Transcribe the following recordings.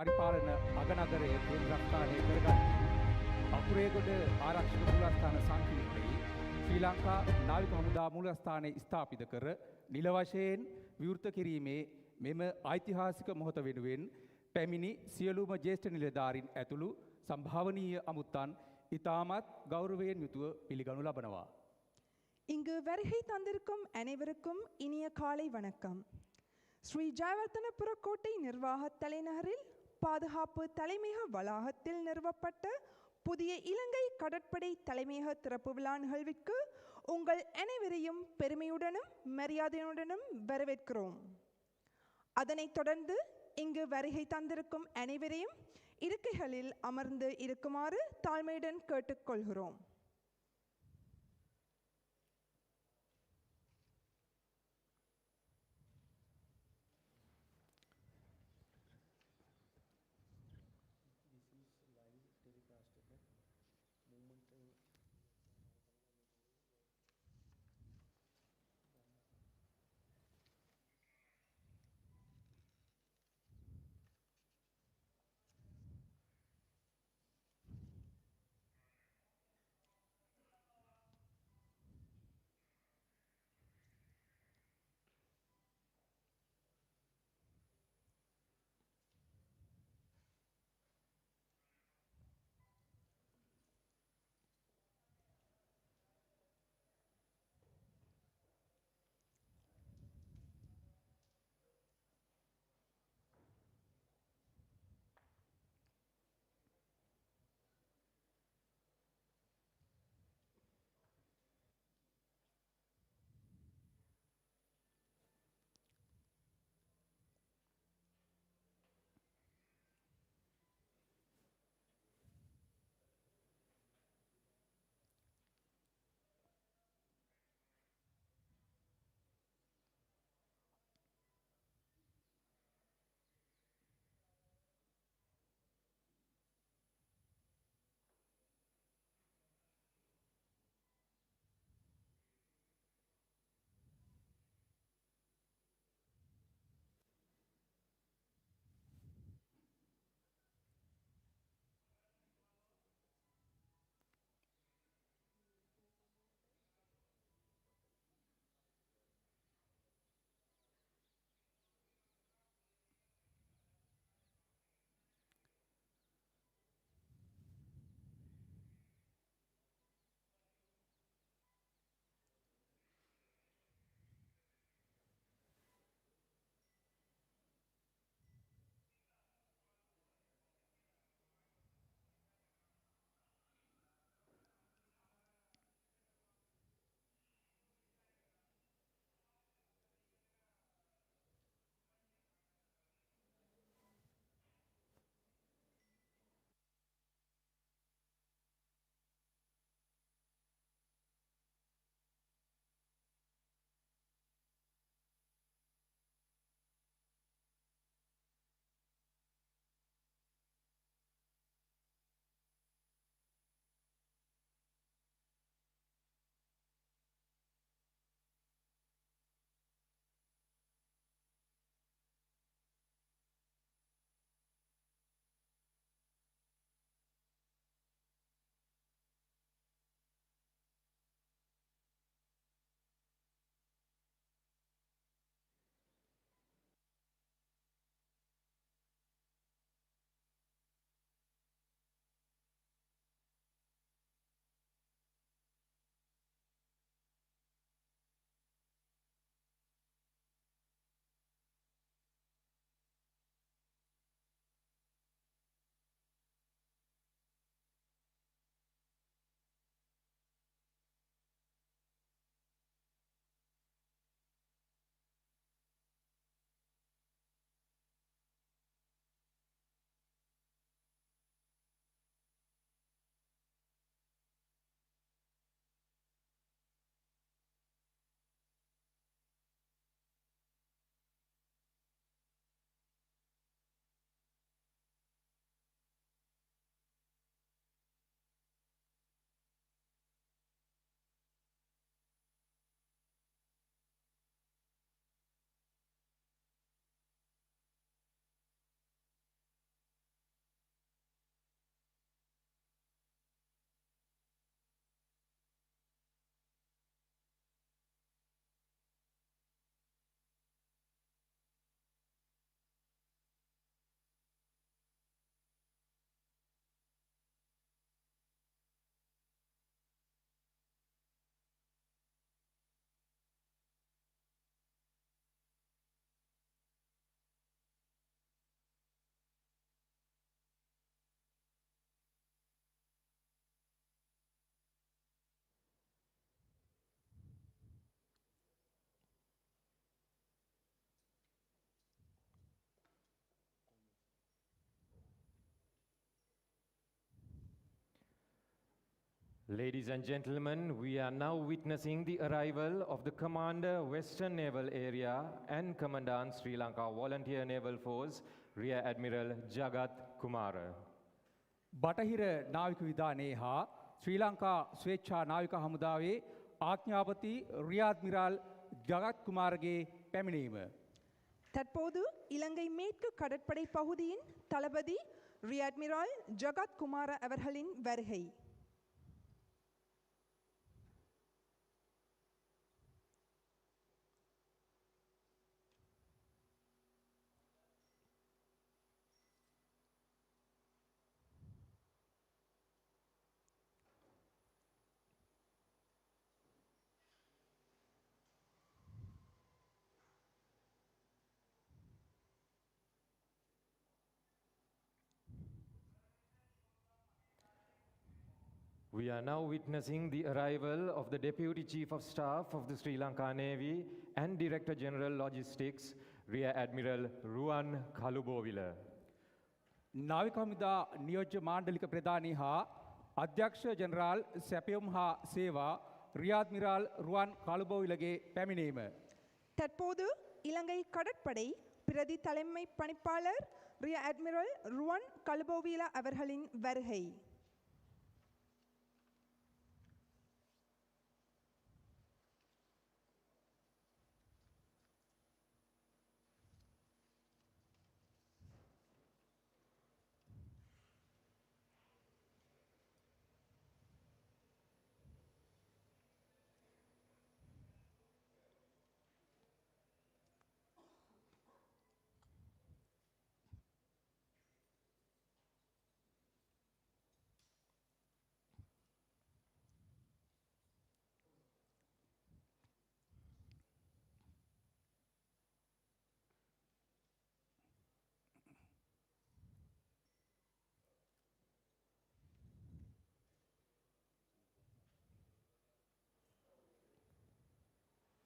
පරිපාලන අගනගරයේ කේන්ද්‍රස්ථානය කරගන්නේ අකුරේගොඩ ආරක්ෂක මූලස්ථාන සංකීර්ණයේ ශ්‍රී ලංකා නාවික හමුදා මූලස්ථානයේ ස්ථාපිත කර නිල වශයෙන් විවෘත කිරීමේ මෙම ඓතිහාසික මොහොත වෙනුවෙන් පැමිණි සියලුම ජ්‍යෙෂ්ඨ නිලධාරීන් ඇතුළු සම්භාවනීය අමුත්තන් ඉතාමත් கௌரවයෙන් යුතුව පිළිගනු ලබනවා. இங்கு வருகை தந்திருக்கும் அனைவருக்கும் இனிய காலை வணக்கம். ஸ்ரீ ஜெயவர்தனபுர கோட்டை நிர்வாக தலைநகரில் பாதுகாப்பு தலைமையக வளாகத்தில் நிறுவப்பட்ட புதிய இலங்கை கடற்படை தலைமையக திறப்பு விழா நிகழ்விற்கு உங்கள் அனைவரையும் பெருமையுடனும் மரியாதையுடனும் வரவேற்கிறோம். அதனைத் தொடர்ந்து இங்கு வருகை தந்திருக்கும் அனைவரையும் இருக்கைகளில் அமர்ந்து இருக்குமாறு தாழ்மையுடன் கேட்டுக்கொள்கிறோம். Ladies and gentlemen, we are now witnessing the arrival of the Commander, Western Naval Area and Commandant, Sri Lanka Volunteer Naval Force, Rear Admiral Jagat Kumara. බටහිර නාවික විධානයේ හා ශ්‍රී ලංකා ස්වේච්ඡා නාවික හමුදාවේ ආඥාපති රියාඩ්මිරාල් ජගත් කුමාරගේ පැමිණීම. தற்போது இலங்கை மேற்கு கடற்படை பகுதியின் தளபதி ரியட்மிரால் ஜகத் குமார அவர்களின் வருகை. We are now witnessing the arrival of the Deputy Chief of Staff of the Sri Lanka Navy and Director General Logistics, Rear Admiral Ruwan Kalubowila. නාවික හමුදා නියෝජ්‍ය මාණ්ඩලික ප්‍රධානී හා අධ්‍යක්ෂ ජෙනරාල් සැපයුම් හා සේවා රියාඩ්මිරාල් රුවන් කාලුබෝවිලගේ පැමිණීම. தற்போது இலங்கை கடற்படை பிரதி தலைமை பணிப்பாளர் ரியர் அட்மிரல் ருவன் கலுபோவிலா அவர்களின் வருகை.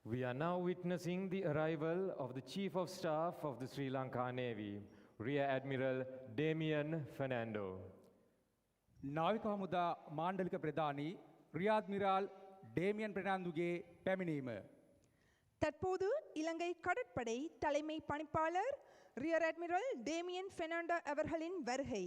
We are now witnessing the arrival of the Chief of Staff of the Sri Lanka Navy, Rear Admiral Damien Fernando. නාවික හමුදා මාණ්ඩලික ප්‍රධානී රියාඩ්මිරාල් ඩේමියන් ප්‍රනාන්දුගේ පැමිණීම. தற்போது இலங்கை கடற்படை தலைமை பணிப்பாளர் ரியர் அட்மிரல் டேமியன் பெர்னாண்டோ அவர்களின் வருகை.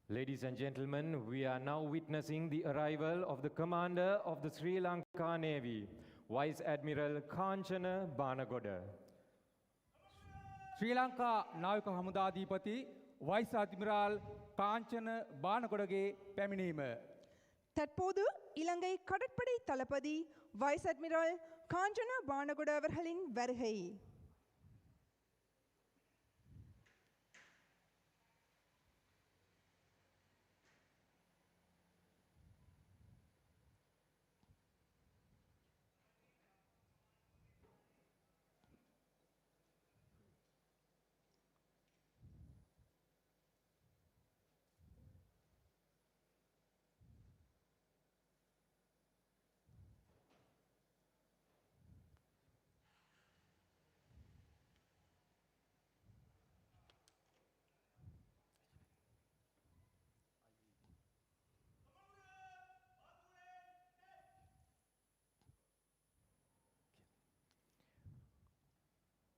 Ladies and gentlemen, we are now witnessing the arrival of the Commander of the Sri Lanka Navy, Vice Admiral Kanchana Banagoda. ශ්‍රී ලංකා නාවික හමුදාධීපති වයිස් අද්මිරාල් කාංචන බානකොඩගේ පැමිණීම. தற்போது இலங்கை கடற்படை தளபதி வைஸ் அட்மிரல் காஞ்சனா பானகுட அவர்களின் வருகை.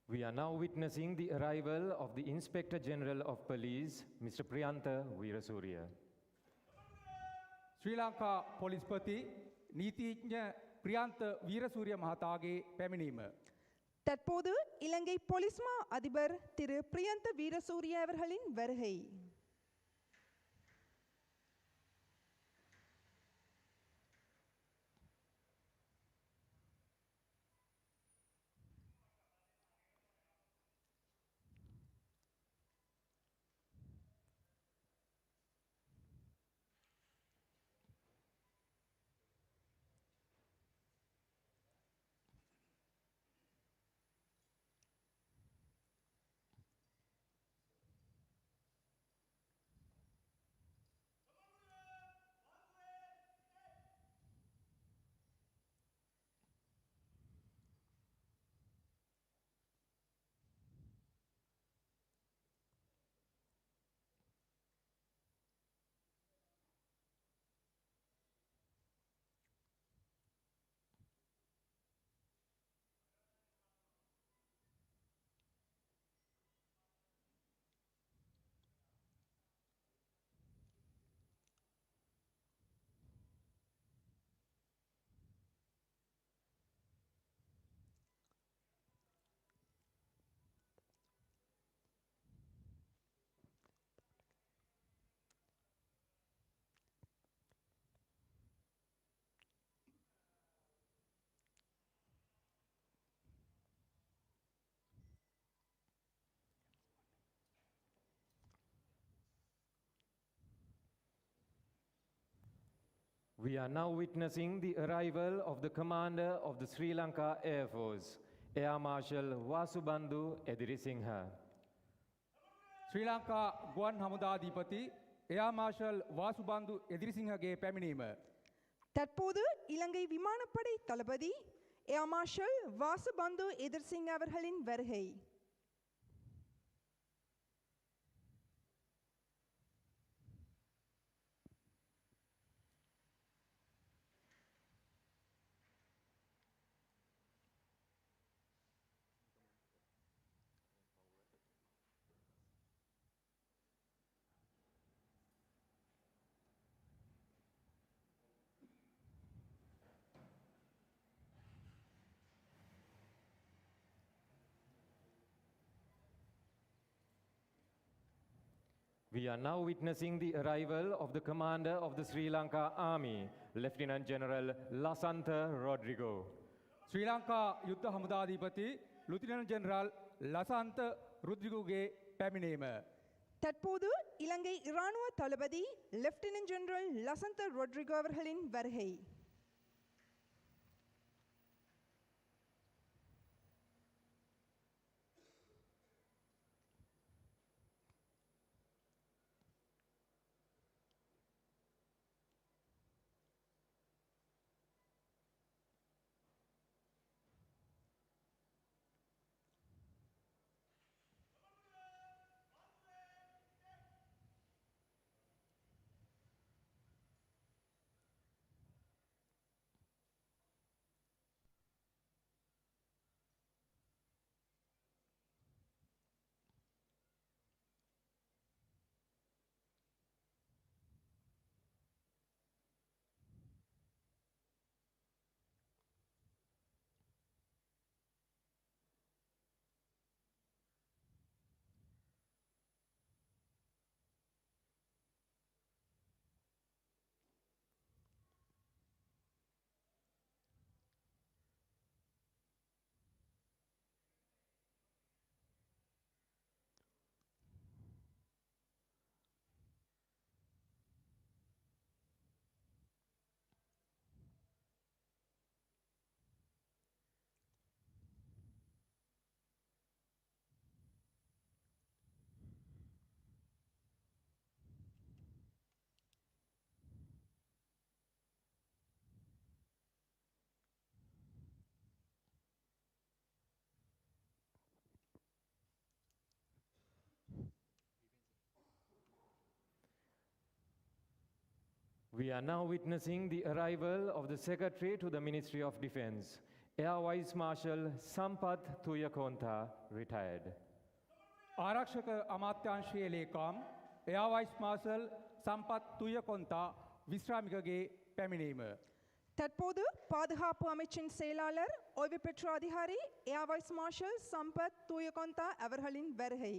We are now witnessing the arrival of the Inspector General of Police, Mr. Priyantha Weerasuriya. ශ්‍රී ලංකා පොලිස්පති නීතිඥ ප්‍රියන්ත වීරසූරිය මහතාගේ පැමිණීම. தற்போது இலங்கை பொலிஸ்மா அதிபர் திரு பிரியந்த வீரசூரிய அவர்களின் வருகை. We are now witnessing the arrival of the commander of the Sri Lanka Air Force, Air Marshal Vasubandhu Edirisinghe. ශ්‍රී ලංකා ගුවන් හමුදාධිපති එයා marshal වාසුබන්දු එදිරිසිංහගේ පැමිණීම. தற்போது இலங்கை விமானப்படை தளபதி ஏர் மார்ஷல் வாசுபந்து எதிர்சிங் அவர்களின் வருகை. We are now witnessing the arrival of the commander of the Sri Lanka Army, Lieutenant General Lasantha Rodrigo. ශ්‍රී ලංකා යුද්ධ හමුදාධිපති lieutenant general Lasantha රුද්‍රිගුගේ පැමිණීම. தற்போது இலங்கை இராணுவ தளபதி லெப்டினன்ட் ஜெனரல் லசந்த ரொட்ரிகோ அவர்களின் வருகை. We are now witnessing the arrival of the Secretary to the Ministry of Defense, Air Vice Marshal Sampath Tuyakonta, retired. ආරක්ෂක අමාත්‍යාංශයේ ලේකම් එයා වයිස් මාර්ෂල් සම්පත් තුයකොන්තා විශ්‍රාමිකගේ පැමිණීම. தற்போது பாதுகாப்பு அமைச்சின் செயலாளர் ஓய்வு பெற்ற அதிகாரி air vice marshal Sampath Thuyacontha அவர்களின் வருகை.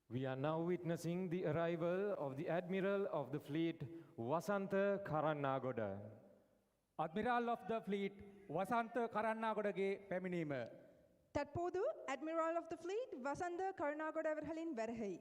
We are now witnessing the arrival of the Admiral of the Fleet, Wasantha Karannagoda. Admiral of the Fleet වසන්ත කරන්නාගොඩගේ පැමිණීම. தற்போது அட்மிரல் ஆஃப் த ஃப்ளீட் வசந்த கருணாகோட அவர்களின் வருகை.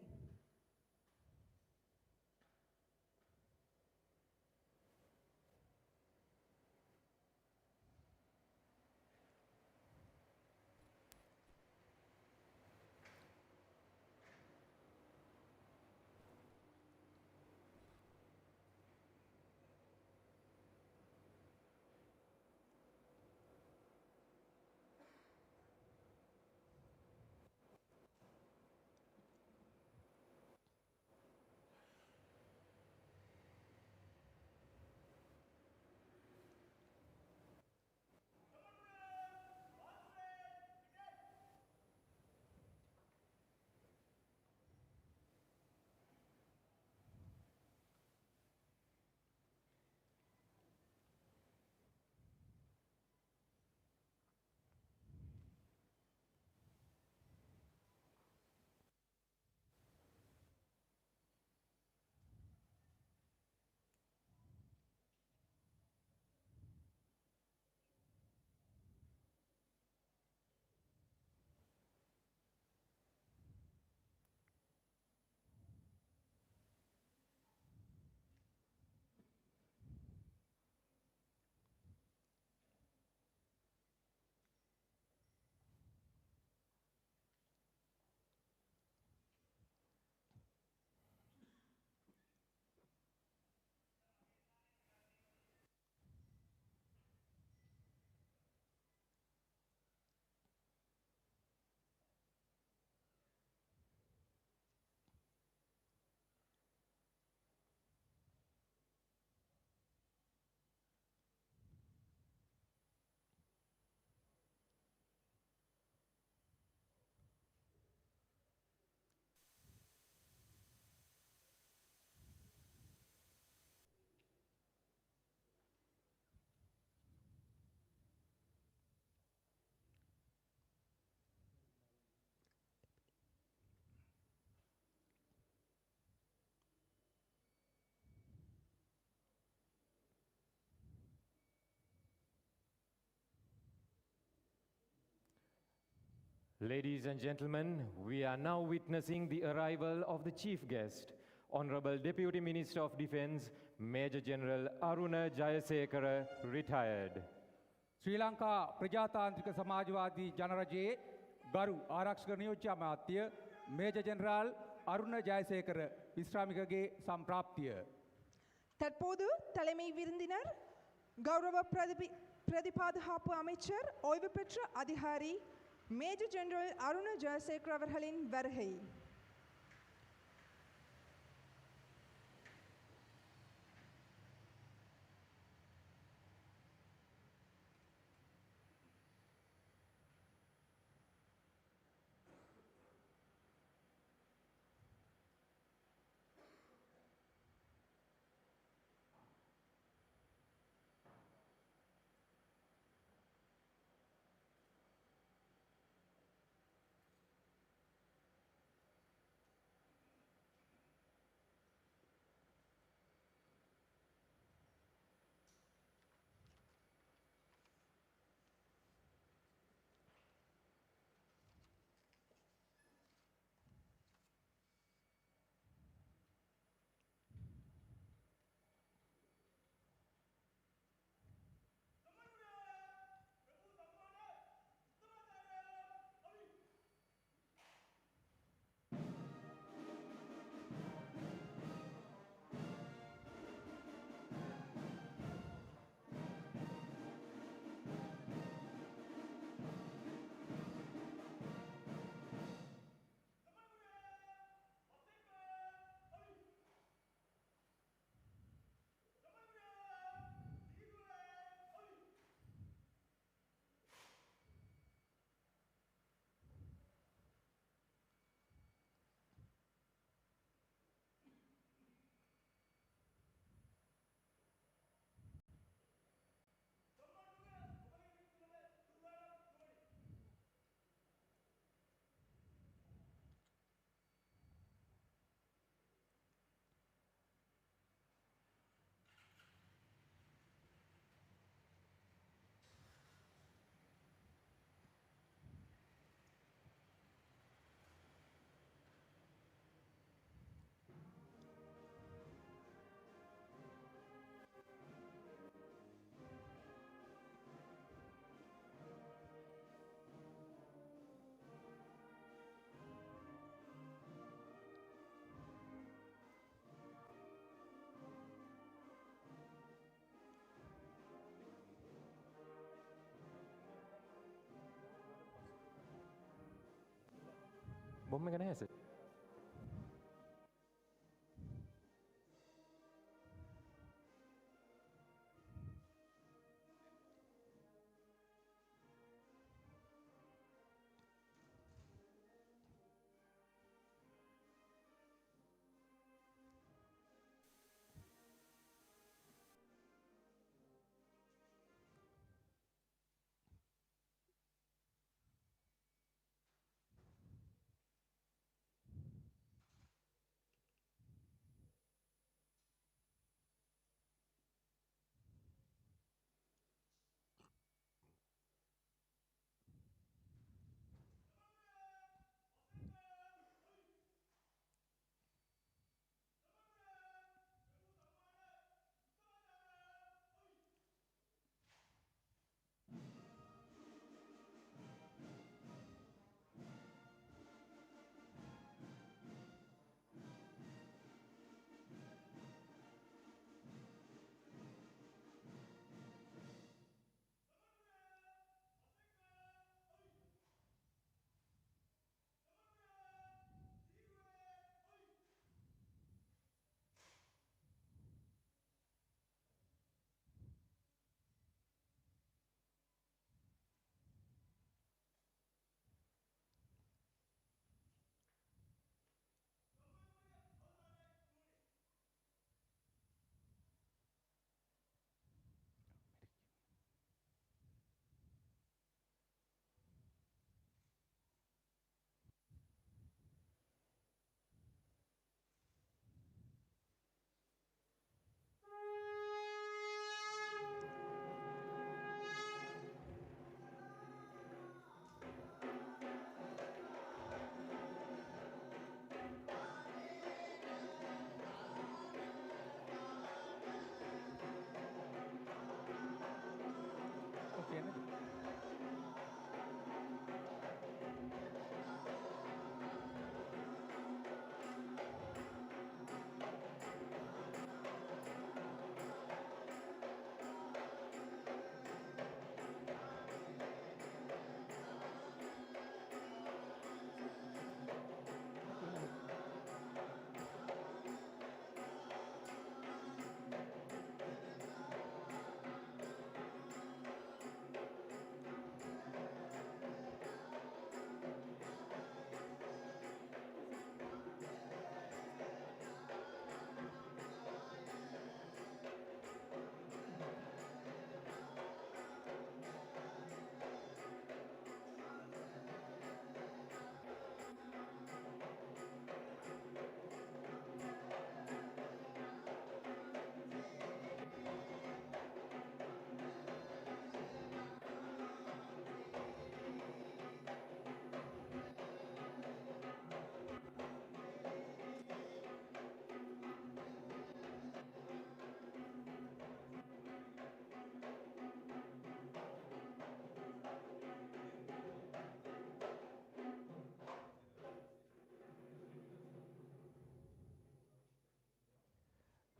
Ladies and gentlemen, we are now witnessing the arrival of the chief guest, Honorable Deputy Minister of Defense, Major General Aruna Jayasekara, retired. ශ්‍රී ලංකා ප්‍රජාතාන්ත්‍රික සමාජවාදී ජනරජයේ ගරු ආරක්ෂක නියෝජ්‍ය අමාත්‍ය major general අරුණ ජයසේකර විශ්‍රාමිකගේ සම්ප්‍රාප්තිය. தற்போது தலைமை விருந்தினர் கௌரவ பிரதிபாதுகாப்பு அமைச்சர் ஓய்வு பெற்ற அதிகாரி மேஜர் ஜெனரல் அருண ஜெயசேகர் அவர்களின் வருகை. බොම්ම එක නැහැ sir.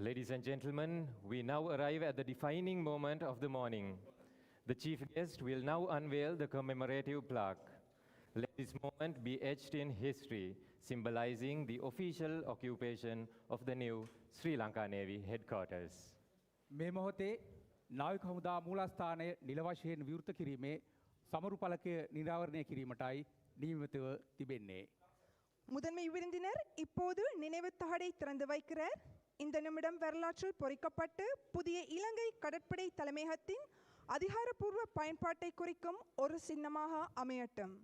Ladies and gentlemen, we now arrive at the defining moment of the morning. The chief guest will now unveil the commemorative plaque. Let this moment be etched in history, symbolizing the official occupation of the new Sri Lanka Navy Headquarters. මේ මොහොතේ නාවික හමුදා මූලස්ථානය නිල වශයෙන් විවෘත කිරීමේ සමරු පළකය නිරාවරණය කිරීමටයි නියමිතව තිබෙන්නේ. முதன்மை விருந்தினர் இப்போது நினைவு தகடை திறந்து வைக்கிறார். இந்த நிமிடம் வரலாற்றில் பொறிக்கப்பட்டு புதிய இலங்கை கடற்படை தலைமையகத்தின் அதிகாரப்பூர்வ பயன்பாட்டை குறிக்கும் ஒரு சின்னமாக அமையட்டும்.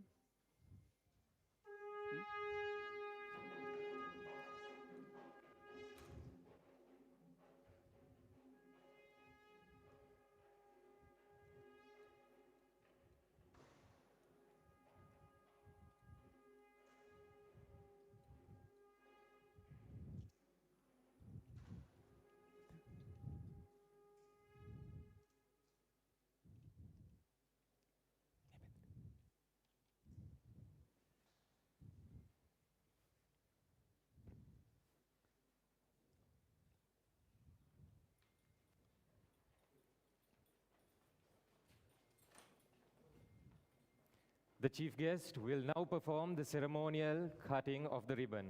The chief guest will now perform the ceremonial cutting of the ribbon.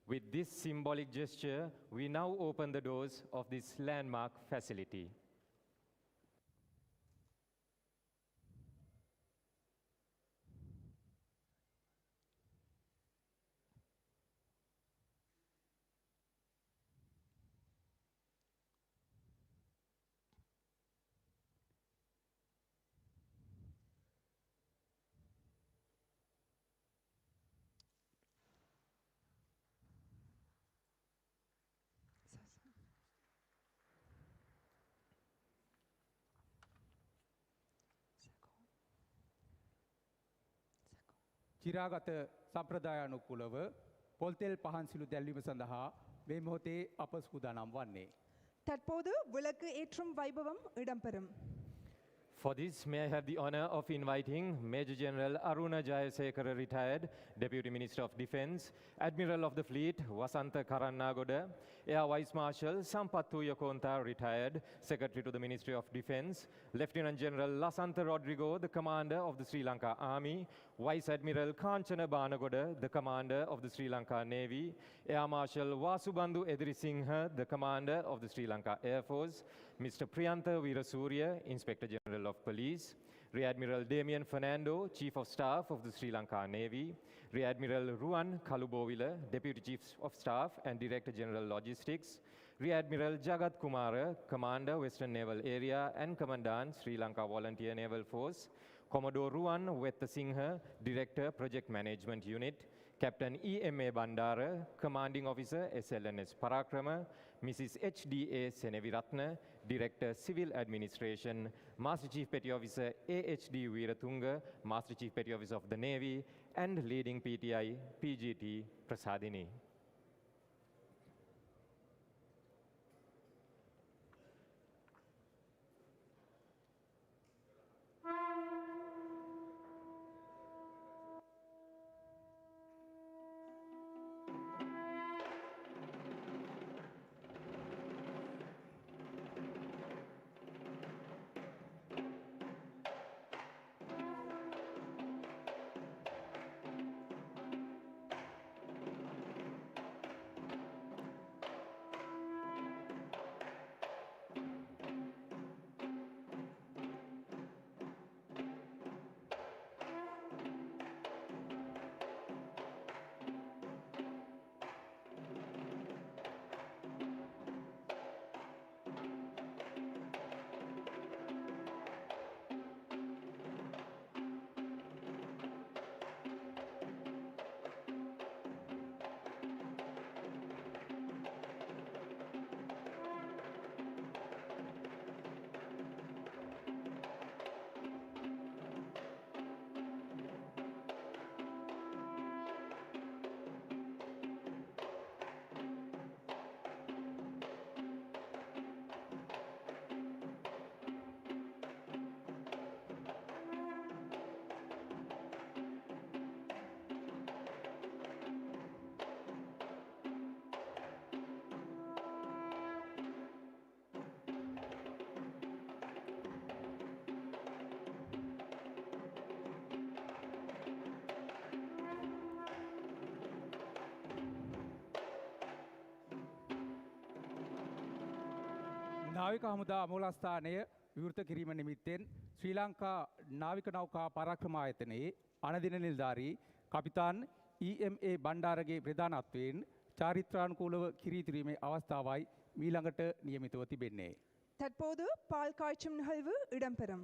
With this symbolic gesture, we now open the doors of this landmark facility. චිරාගත සම්ප්‍රදායානුකූලව පොල්තෙල් පහන්සිලු දැල්වීම සඳහා මේ මොහොතේ අප සූදානම් වන්නේ. தற்போது விளக்கு ஏற்றும் வைபவம் இடம்பெறும். For this, may I have the honor of inviting Major General Aruna Jayasekara, retired Deputy Minister of Defence, Admiral of the Fleet Wasantha Karannagoda, Air Vice Marshal Sampath Tuyakonta, retired Secretary to the Ministry of Defence, Lieutenant General Lasantha Rodrigo, the Commander of the Sri Lanka Army, Vice Admiral Kanchana Banagoda, the Commander of the Sri Lanka Navy, Air Marshal Vasubandhu Edirisinghe, the Commander of the Sri Lanka Air Force, Mr. Priyantha Veerasurya, Inspector General of Police, Rear Admiral Damien Fernando, Chief of Staff of the Sri Lanka Navy, Rear Admiral Ruwan Kalubowila, Deputy Chief of Staff and Director General Logistics, Rear Admiral Jagat Kumara, Commander Western Naval Area and Commandant Sri Lanka Volunteer Naval Force, Commodore Ruwan Wettasinghe, Director Project Management Unit, Captain E.M.A. Bandara, Commanding Officer SLNS Parakrama, Mrs. H.D.A. Seneviratna, Director Civil Administration, Master Chief Petty Officer A.H.D. Veeratunga, Master Chief Petty Officer of the Navy, and leading PTI PGT Prasadini. නාවික හමුදා මූලස්ථානය විවෘත කිරීම නිමිත්තෙන් ශ්‍රී ලංකා නාවික නෞකා පරාක්‍රම ආයතනයේ අනදින නිලධාරී කපිතාන් EMA Bandarage ප්‍රධානත්වයෙන් චාරිත්‍රානුකූලව කිරීතිරීමේ අවස්ථාවයි මීළඟට නියමිතව තිබෙන්නේ. தற்போது பால் காய்ச்சும் நிகழ்வு இடம்பெறும்.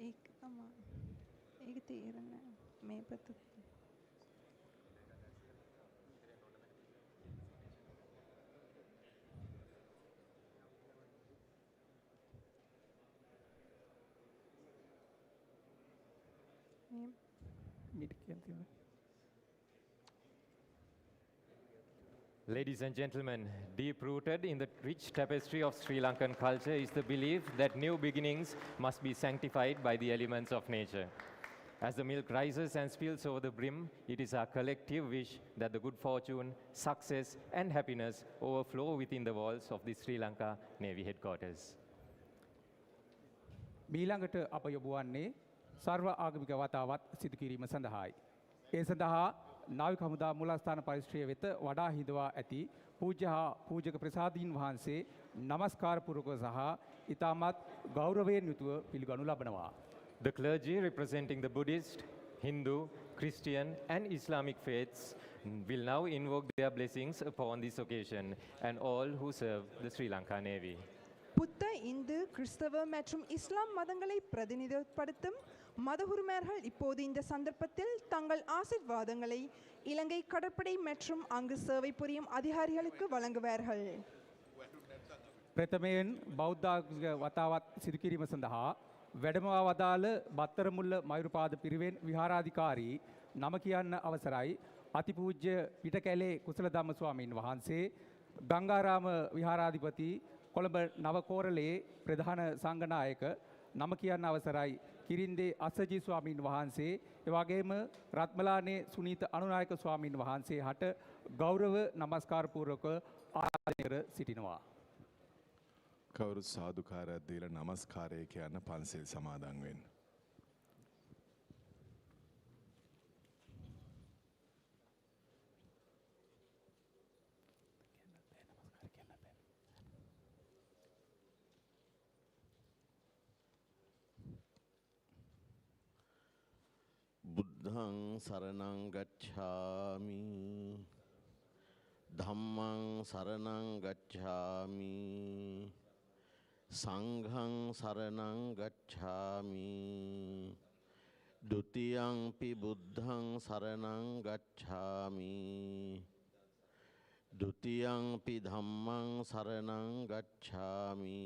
ඒක තමයි. ඒක තේරෙන්නේ මේ පැත්ත. මීට කියන්න තියෙනවා. Ladies and gentlemen, deep rooted in the rich tapestry of Sri Lankan culture is the belief that new beginnings must be sanctified by the elements of nature. As the milk rises and spills over the brim, it is our collective wish that the good fortune, success, and happiness overflow within the walls of the Sri Lanka Navy Headquarters. මීළඟට අප යොමු වන්නේ සර්ව ආගමික වතාවත් සිදු කිරීම සඳහායි. ඒ සඳහා නාවික හමුදා මූලස්ථාන පරිශ්‍රය වෙත වඩා හිඳවා ඇති පූජ්‍ය හා පූජක ප්‍රසාදීන් වහන්සේ නමස්කාර පූර්වක සහ ඉතාමත් ගෞරවයෙන් යුතුව පිළිගනු ලබනවා. The clergy representing the Buddhist, Hindu, Christian, and Islamic faiths will now invoke their blessings upon this occasion and all who serve the Sri Lanka Navy. புத்த இந்து கிறிஸ்தவ மற்றும் இஸ்லாம் மதங்களை பிரதிநிதிப்படுத்தும் மதகுருமார்கள் இப்போது இந்த சந்தர்ப்பத்தில் தங்கள் ஆசீர்வாதங்களை இலங்கை கடற்படை மற்றும் அங்கு சேவை புரியும் அதிகாரிகளுக்கு வழங்குவார்கள். ප්‍රථමයෙන් බෞද්ධාගමික වතාවත් සිදු කිරීම සඳහා වැඩමවා වදාළ බත්තරමුල්ල මයුරපාද පිරිවෙන් විහාරාධිකාරී නම කියන්න අවසරයි අතිපූජ්‍ය පිටකැලේ කුසල ධම්ම ස්වාමීන් වහන්සේ, ගංගාරාම විහාරාධිපති කොළඹ නවකෝරළේ ප්‍රධාන සංඝනායක නම කියන්න අවසරයි කිරින්දේ අස්සජී ස්වාමීන් වහන්සේ, එවැගේම රත්මලානේ සුනීත අනුනායක ස්වාමීන් වහන්සේ හට ගෞරව නමස්කාර පූර්වක ආරාධනය කර සිටිනවා. කවුරුත් සාදුකාරයක් දීලා නමස්කාරය කියන්න පන්සිල් සමාදන් වෙන්න. බුද්ධං සරණං ගච්ඡාමි ධම්මං සරණං ගච්ඡාමි සංඝං සරණං ගච්ඡාමි ဒ ුතියංපි බුද්ධං සරණං ගච්ඡාමි ဒ ුතියංපි ධම්මං සරණං ගච්ඡාමි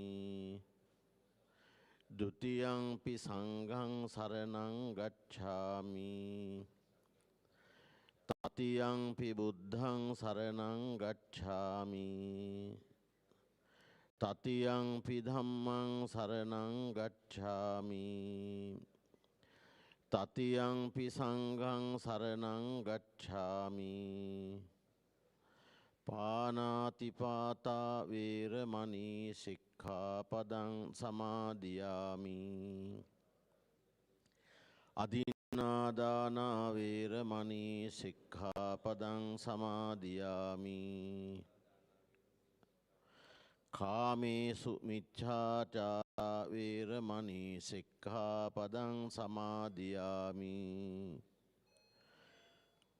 ဒ ුතියංපි සංඝං සරණං ගච්ඡාමි තතියංපි බුද්ධං සරණං ගච්ඡාමි තතියංපි ධම්මං සරණං ගච්ඡාමි තතියංපි සංඝං සරණං ගච්ඡාමි පානාතිපාතා වේරමණී සික්ඛාපදං සමාදියාමි අදින්නාදාන වේරමණී සික්ඛාපදං සමාදියාමි කාමේසු මිච්ඡාචාරා වේරමණී සික්ඛාපදං සමාදියාමි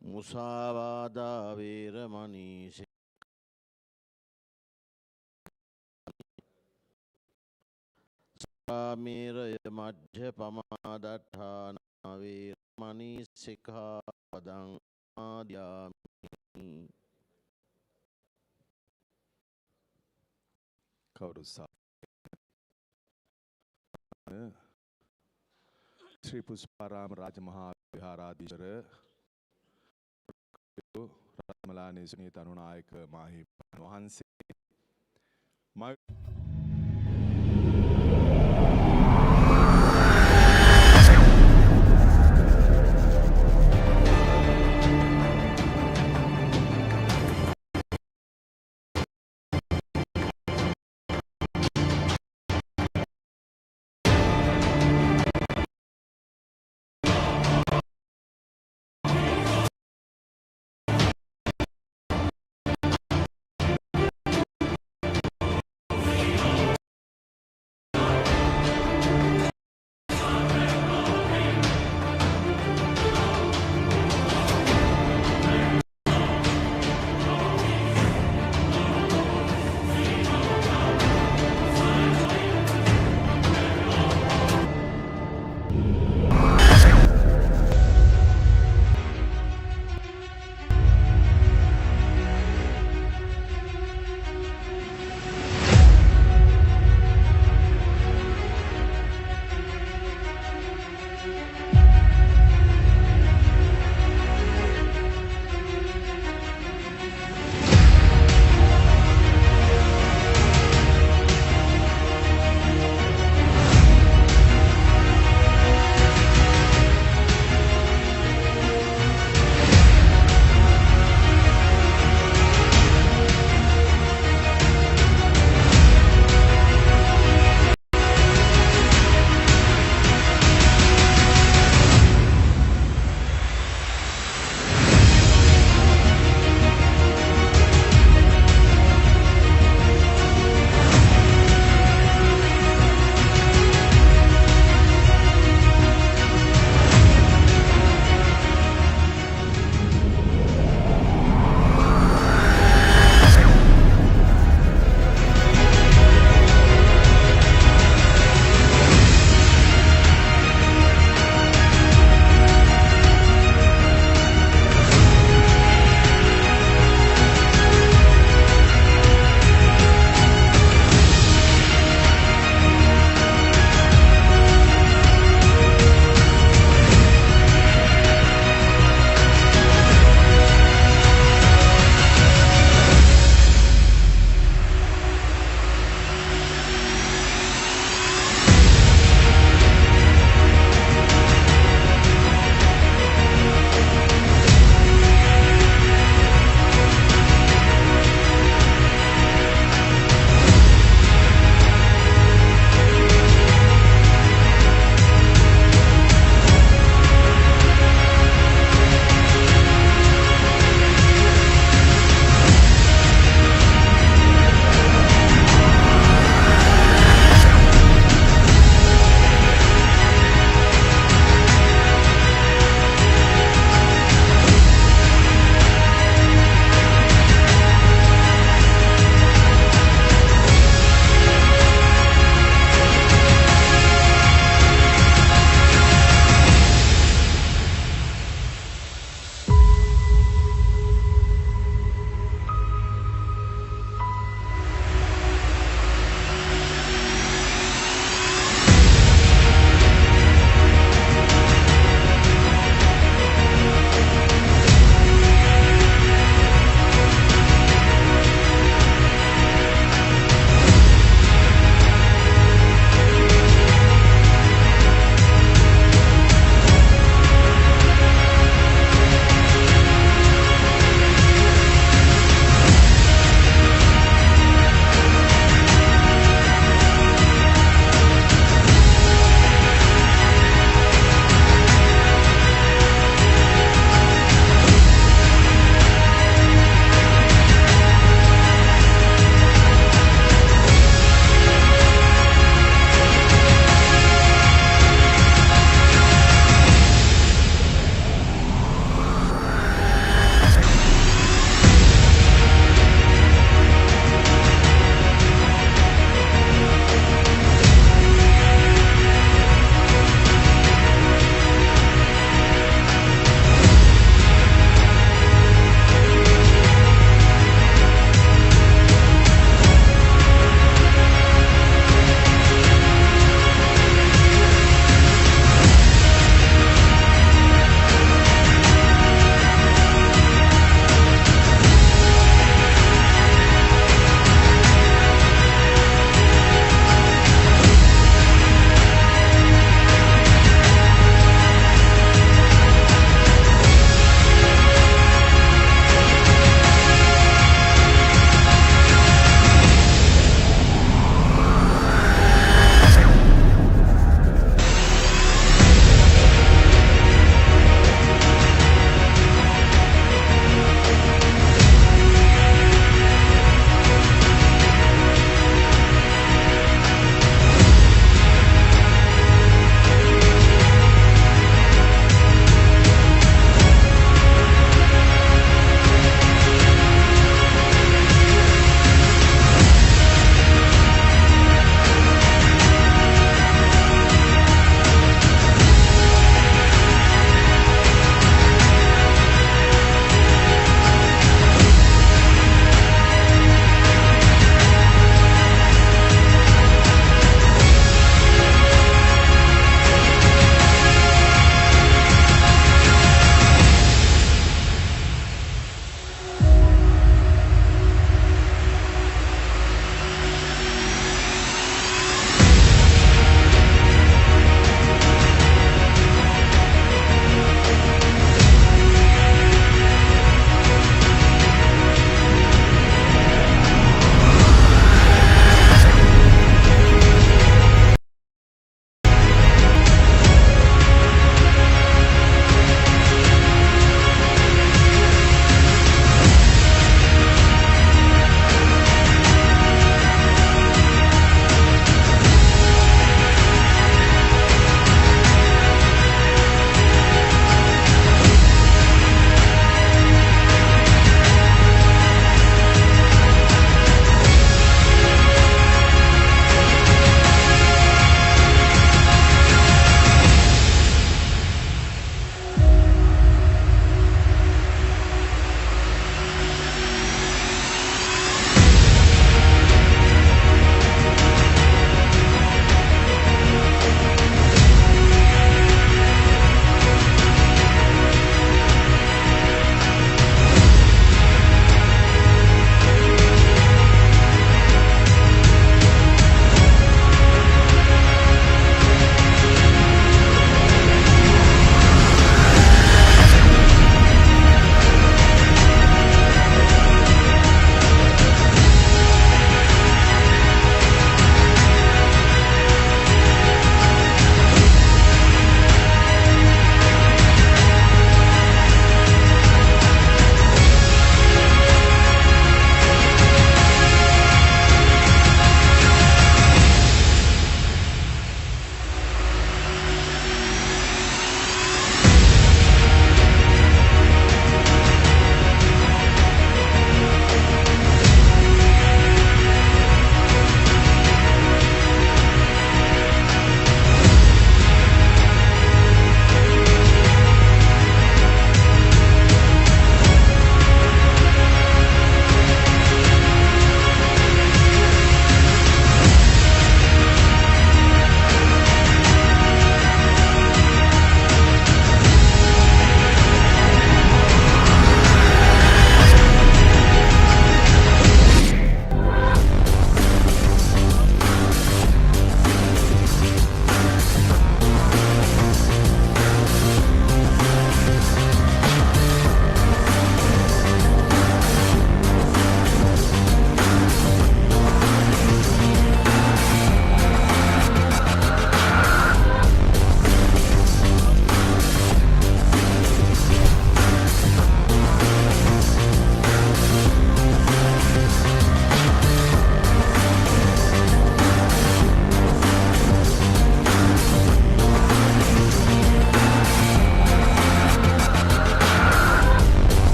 මුසාවාදා වේරමණී සාමීරය මජ්ජපමාදට්ඨාන වේරමණී සික්ඛාපදං සමාදියාමි කවුරුත් ශ්‍රී පුෂ්පාරාම රාජමහා විහාරාධිපති රත්මලානේ සුනීත අනුනායක මාහිමිපාණන් වහන්සේ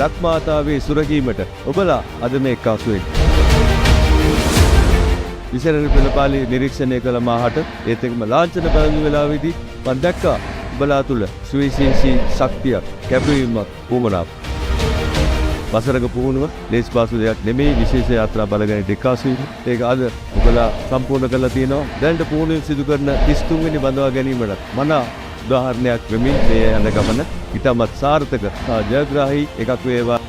ලක්මාතාවේ සුරකීමට ඔබලා අද මේ එක්කාසු වෙන්නේ. විසරණ පෙළපාලි නිරීක්ෂණය කළ මාහට ඒත් එක්කම ලාංඡන පැවැත්වූ වෙලාවේදී මම දැක්කා ඔබලා තුල සුවිශේෂී ශක්තියක් කැපවීමක් වුණා. වසරක පුහුණුව ලේසිපාසු දෙයක් නෙමෙයි විශේෂ යාත්‍රා බලගැනීමට එක්කාසු වීම. ඒක අද ඔබලා සම්පූර්ණ කරලා තියෙනවා. දැනට පුහුණුවෙන් සිදු කරන 33 වෙනි බඳවා ගැනීමට මනා උදාහරණයක් වෙමින් මේ යන ගමන ඉතාමත් සාර්ථක ජයග්‍රාහී එකක් වේවා.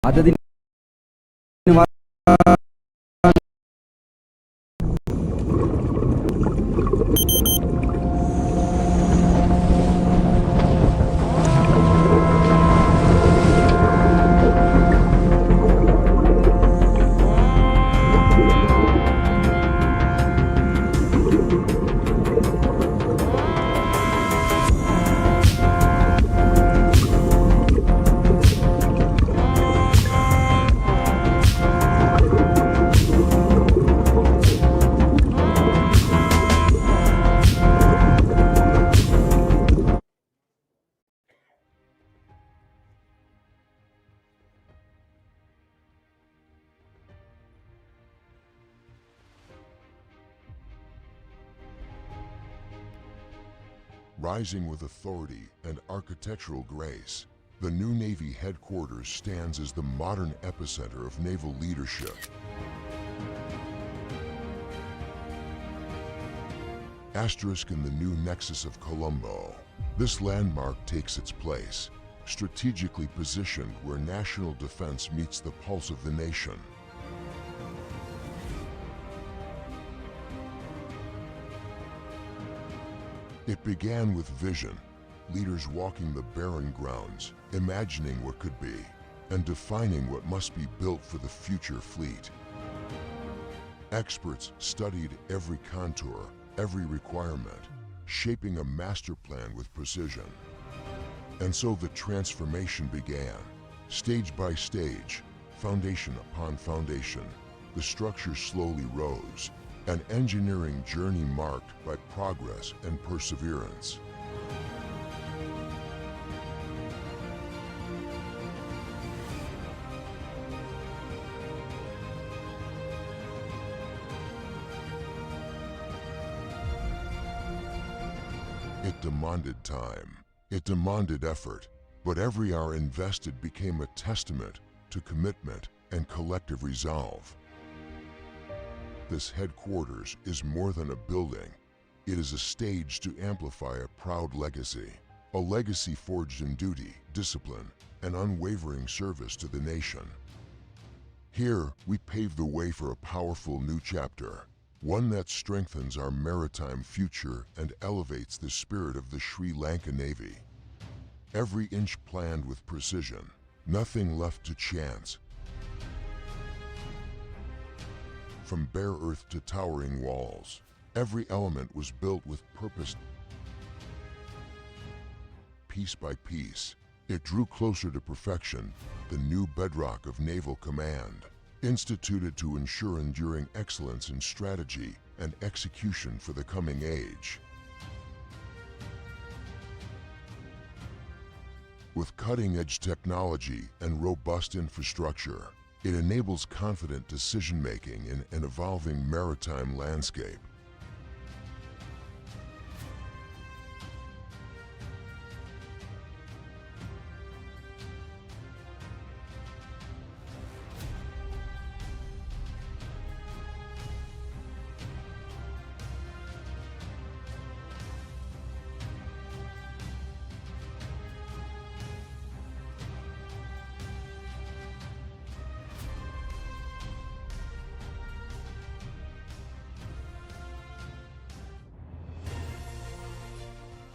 අද දින Rising with authority and architectural grace, the new Navy headquarters stands as the modern epicenter of naval leadership. Asterisk in the new nexus of Colombo, this landmark takes its place, strategically positioned where national defense meets the pulse of the nation. It began with vision, leaders walking the barren grounds, imagining what could be, and defining what must be built for the future fleet. Experts studied every contour, every requirement, shaping a master plan with precision. And so the transformation began, stage by stage, foundation upon foundation. The structure slowly rose, an engineering journey marked by progress and perseverance. It demanded time, it demanded effort, but every hour invested became a testament to commitment and collective resolve. This headquarters is more than a building. It is a stage to amplify a proud legacy. A legacy forged in duty, discipline, and unwavering service to the nation. Here, we pave the way for a powerful new chapter, one that strengthens our maritime future and elevates the spirit of the Sri Lanka Navy. Every inch planned with precision, nothing left to chance. From bare earth to towering walls, every element was built with purpose. Piece by piece, it drew closer to perfection, the new bedrock of naval command, instituted to ensure enduring excellence in strategy and execution for the coming age. With cutting-edge technology and robust infrastructure, it enables confident decision-making in an evolving maritime landscape.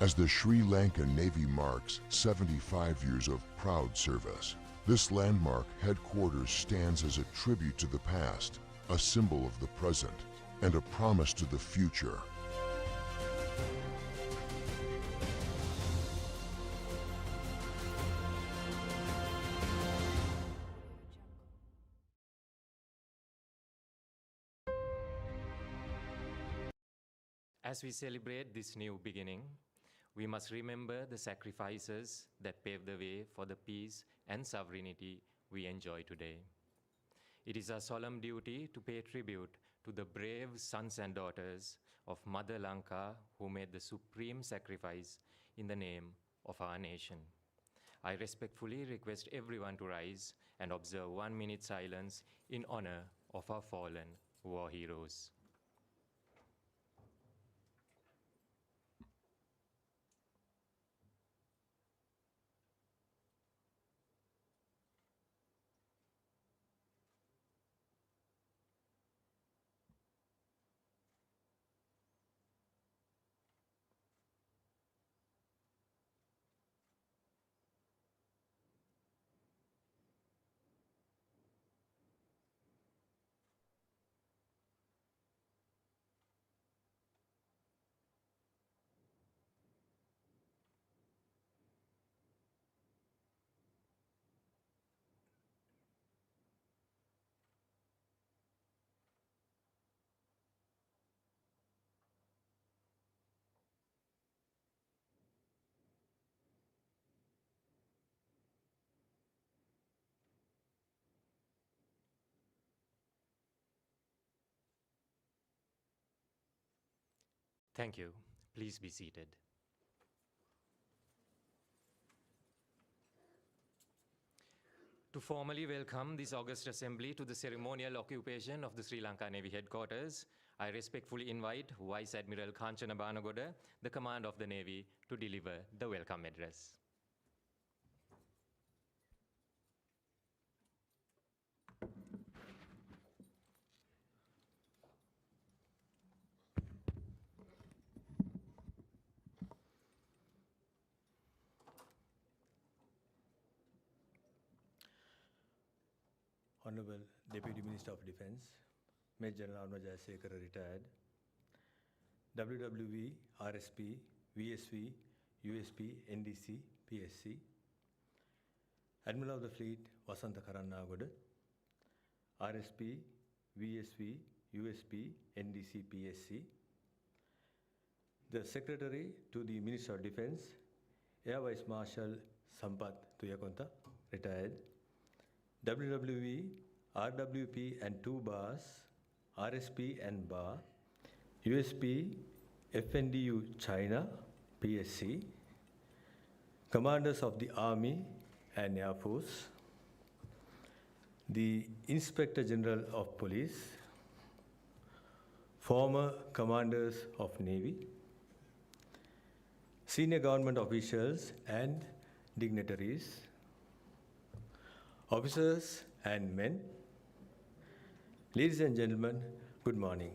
as the Sri Lanka Navy marks 75 years of proud service. This landmark headquarters stands as a tribute to the past, a symbol of the present, and a promise to the future. As we celebrate this new beginning, we must remember the sacrifices that paved the way for the peace and sovereignty we enjoy today. It is our solemn duty to pay tribute to the brave sons and daughters of Mother Lanka who made the supreme sacrifice in the name of our nation. I respectfully request everyone to rise and observe 1 minute silence in honor of our fallen war heroes. Thank you. Please be seated. To formally welcome this August Assembly to the ceremonial occupation of the Sri Lanka Navy Headquarters, I respectfully invite Vice Admiral Kanchana Banagoda, the Commander of the Navy, to deliver the welcome address. Honorable Deputy Minister of Defense, Major General Aruna Jayasekara retired, WWV, RSP, VSV, USP, NDC, PSC, Admiral of the Fleet Wasantha Karannagoda, RSP, VSV, USP, NDC, PSC, the Secretary to the Minister of Defense, Air Vice Marshal Sampath Tuyakonta, retired, WWV, RWP and 2 bars, RSP and bar, USP, FNDU China, PSC, Commanders of the Army and Air Force, the Inspector General of Police, former Commanders of Navy, senior government officials and dignitaries, officers and men, ladies and gentlemen, good morning.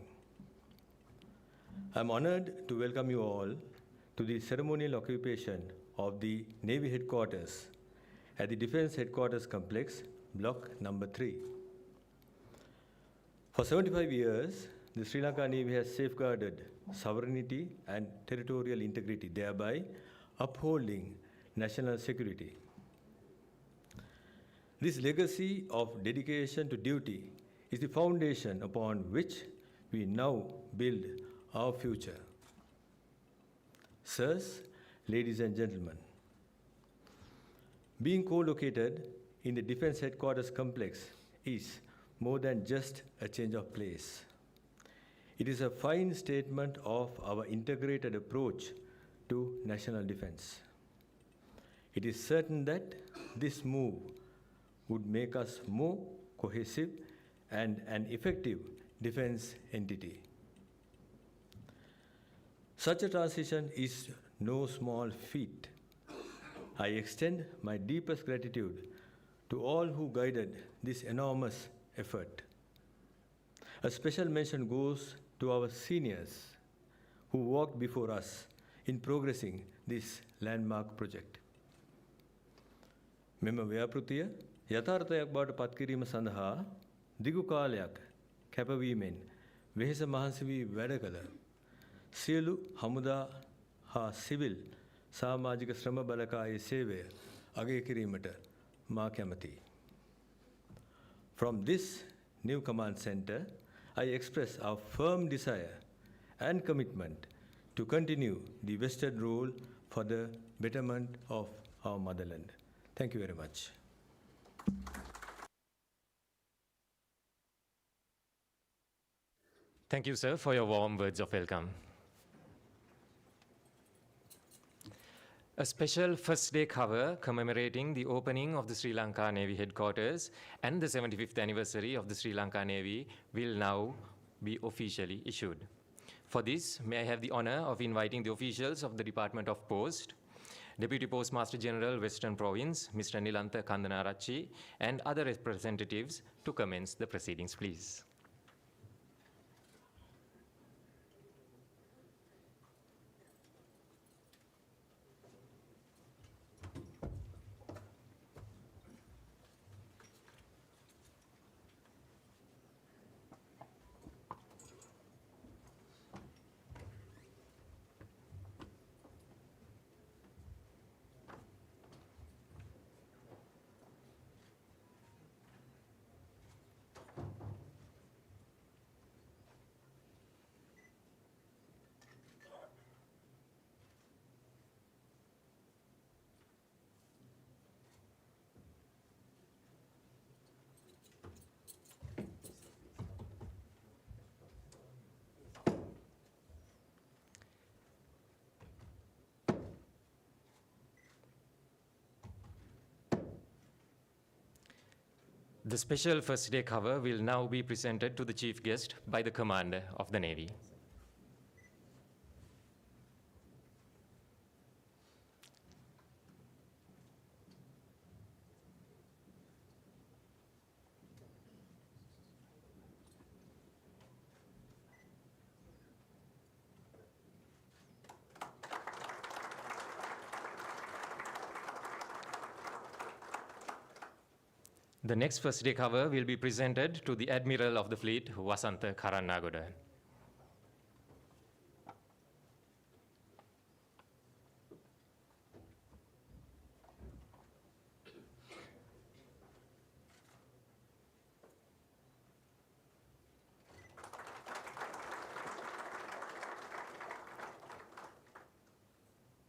I'm honored to welcome you all to the ceremonial occupation of the Navy Headquarters at the Defense Headquarters Complex, Block Number 3. For 75 years, the Sri Lanka Navy has safeguarded sovereignty and territorial integrity, thereby upholding national security. This legacy of dedication to duty is the foundation upon which we now build our future. Sirs, ladies and gentlemen, being co-located in the Defense Headquarters Complex is more than just a change of place. It is a fine statement of our integrated approach to national defense. It is certain that this move would make us more cohesive and an effective defense entity. Such a transition is no small feat. I extend my deepest gratitude to all who guided this enormous effort. A special mention goes to our seniors who walked before us in progressing this landmark project. මෙම ව්‍යාපෘතිය යථාර්ථයක් බවට පත්කිරීම සඳහා දිගු කාලයක් කැපවීමෙන් වෙහෙස මහන්සි වී වැඩ කළ සියලු හමුදා හා සිවිල් සමාජික ශ්‍රම බලකායේ සේවය අගය කිරීමට මා කැමැතියි. From this new command center, I express our firm desire and commitment to continue the vested role for the betterment of our motherland. Thank you very much. Thank you, sir, for your warm words of welcome. A special first day cover commemorating the opening of the Sri Lanka Navy Headquarters and the 75th anniversary of the Sri Lanka Navy will now be officially issued. For this, may I have the honor of inviting the officials of the Department of Post, Deputy Postmaster General, Western Province, Mr. Nilantha Kandanarachi, and other representatives to commence the proceedings, please. The special first day cover will now be presented to the chief guest by the Commander of the Navy. The next first day cover will be presented to the Admiral of the Fleet, Wasantha Karannagoda.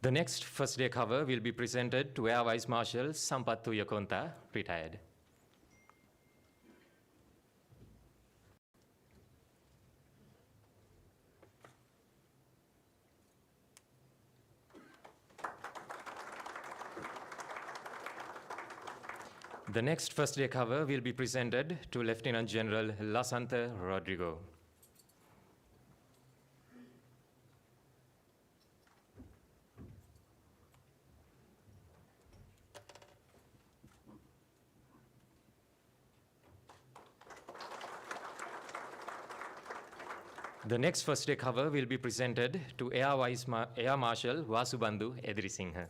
The next first day cover will be presented to Air Vice Marshal Sampathu Yakonta, retired. The next first day cover will be presented to Lieutenant General Lasantha Rodrigo. The next first day cover will be presented to Air Marshal Vasubandhu Edrisinghe.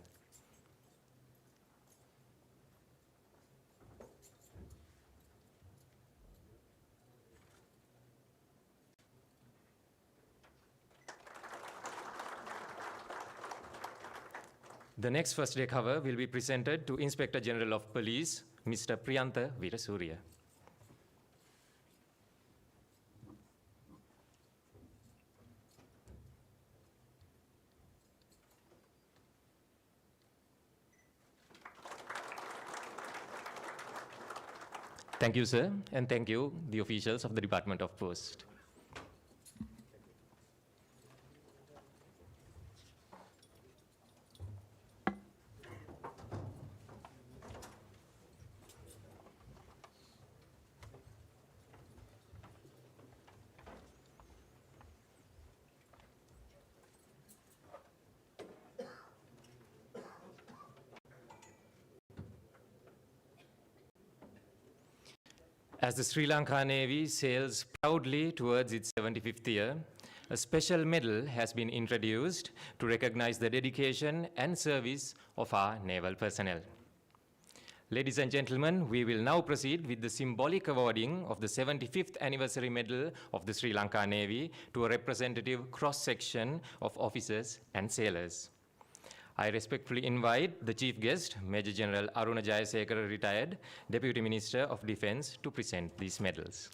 The next first day cover will be presented to Inspector General of Police, Mr. Priyantha Veerasurya. Thank you, sir, and thank you, the officials of the Department of Post. As the Sri Lanka Navy sails proudly towards its 75th year, a special medal has been introduced to recognize the dedication and service of our naval personnel. Ladies and gentlemen, we will now proceed with the symbolic awarding of the 75th anniversary medal of the Sri Lanka Navy to a representative cross-section of officers and sailors. I respectfully invite the Chief Guest, Major General Aruna Jayasekara, retired Deputy Minister of Defence, to present these medals.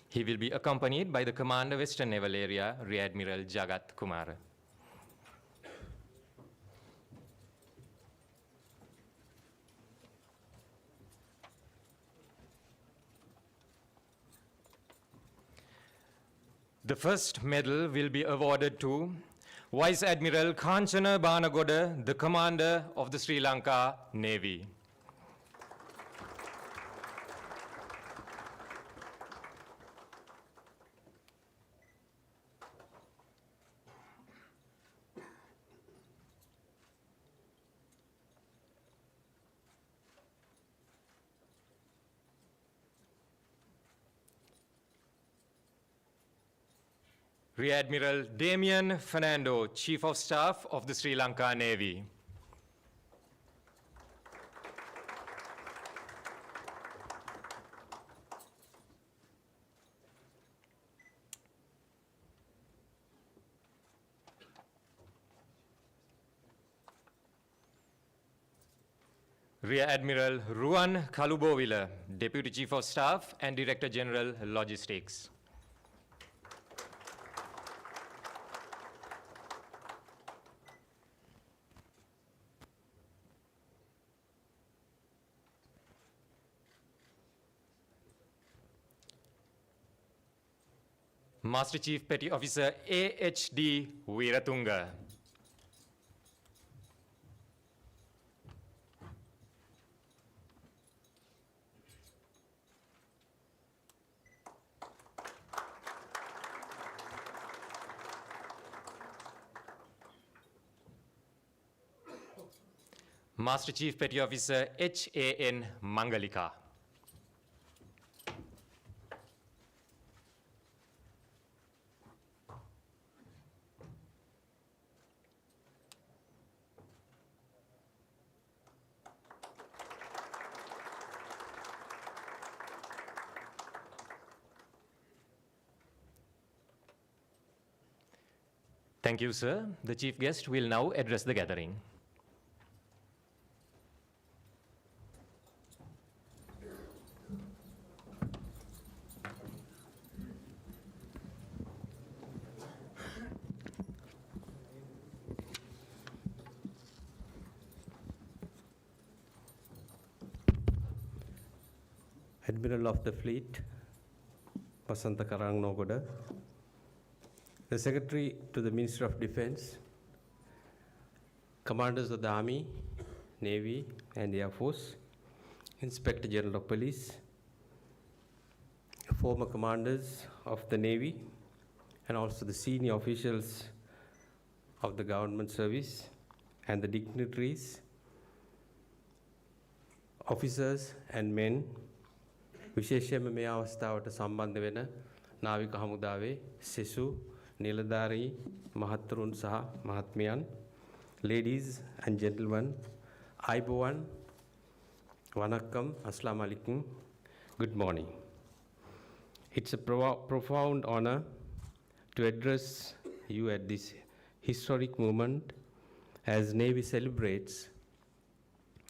He will be accompanied by the Commander, Western Naval Area, Rear Admiral Jagat Kumara. The first medal will be awarded to Vice Admiral Kanchana Banagoda, the Commander of the Sri Lanka Navy. Rear Admiral Damian Fernando, Chief of Staff of the Sri Lanka Navy. Rear Admiral Ruan Kalubowila, Deputy Chief of Staff and Director General Logistics. Master Chief Petty Officer AHD Weeratunga. Master Chief Petty Officer HAN Mangalika. Thank you, sir. The chief guest will now address the gathering. Admiral of the Fleet, Pasanta Karang Nogoda, the Secretary to the Minister of Defense, Commanders of the Army, Navy and Air Force, Inspector General of Police, former commanders of the Navy, and also the senior officials of the government service, and the dignitaries, officers and men, විශේෂයෙන්ම මේ අවස්ථාවට සම්බන්ධ වෙන නාවික හමුදාවේ සෙසු නිලධාරී මහත්වරුන් සහ මහත්මියන්, ladies and gentlemen, අයිබෝවන්, වණක්කම්, අස්ලාම් අලිකුම්, good morning. It's a profound honor to address you at this historic moment as Navy celebrates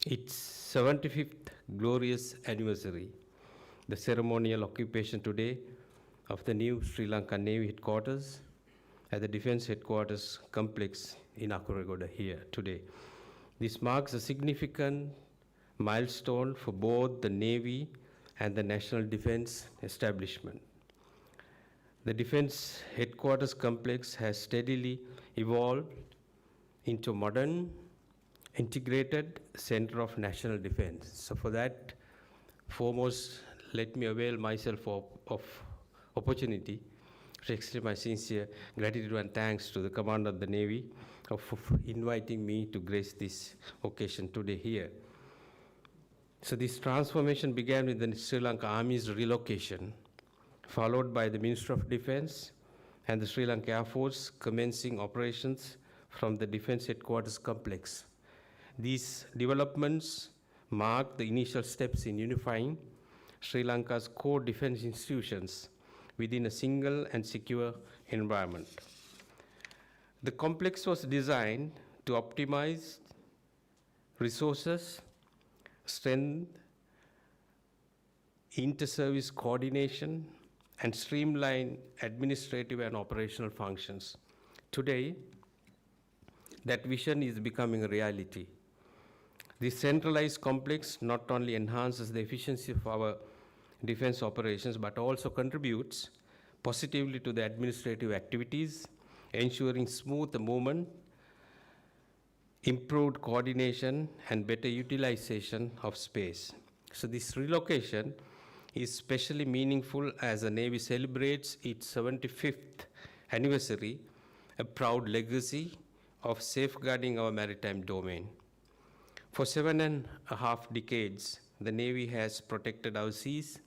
its 75th glorious anniversary. The ceremonial occupation today of the new Sri Lanka Navy Headquarters at the Defence Headquarters complex in Akuraghoda here today. This marks a significant milestone for both the Navy and the National Defence Establishment. The Defence Headquarters complex has steadily evolved into a modern, integrated center of national defense. So for that, foremost, let me avail myself of opportunity to extend my sincere gratitude and thanks to the Commander of the Navy for inviting me to grace this occasion today here. So this transformation began with the Sri Lanka Army's relocation followed by the Ministry of Defense and the Sri Lanka Air Force commencing operations from the Defense Headquarters complex. These developments mark the initial steps in unifying Sri Lanka's core defense institutions within a single and secure environment. The complex was designed to optimize resources, strengthen inter-service coordination, and streamline administrative and operational functions. Today, that vision is becoming a reality. This centralized complex not only enhances the efficiency of our defense operations, but also contributes positively to the administrative activities, ensuring smooth movement, improved coordination, and better utilization of space. So this relocation is especially meaningful as the Navy celebrates its 75th anniversary, a proud legacy of safeguarding our maritime domain. For 7.5 decades, the Navy has protected our seas,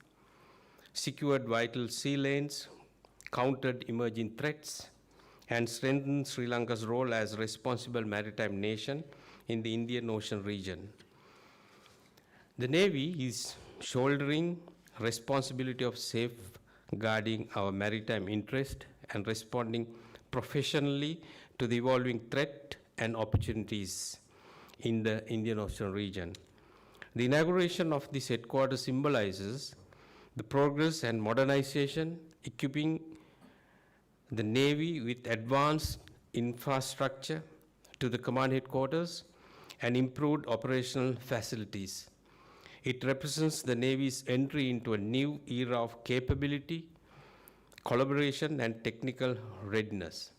secured vital sea lanes, countered emerging threats, and strengthened Sri Lanka's role as a responsible maritime nation in the Indian Ocean region. The Navy is shouldering responsibility of safeguarding our maritime interest and responding professionally to the evolving threat and opportunities in the Indian Ocean region. The inauguration of this headquarters symbolizes the progress and modernization, equipping the Navy with advanced infrastructure to the command headquarters and improved operational facilities. It represents the Navy's entry into a new era of capability, collaboration, and technical readiness.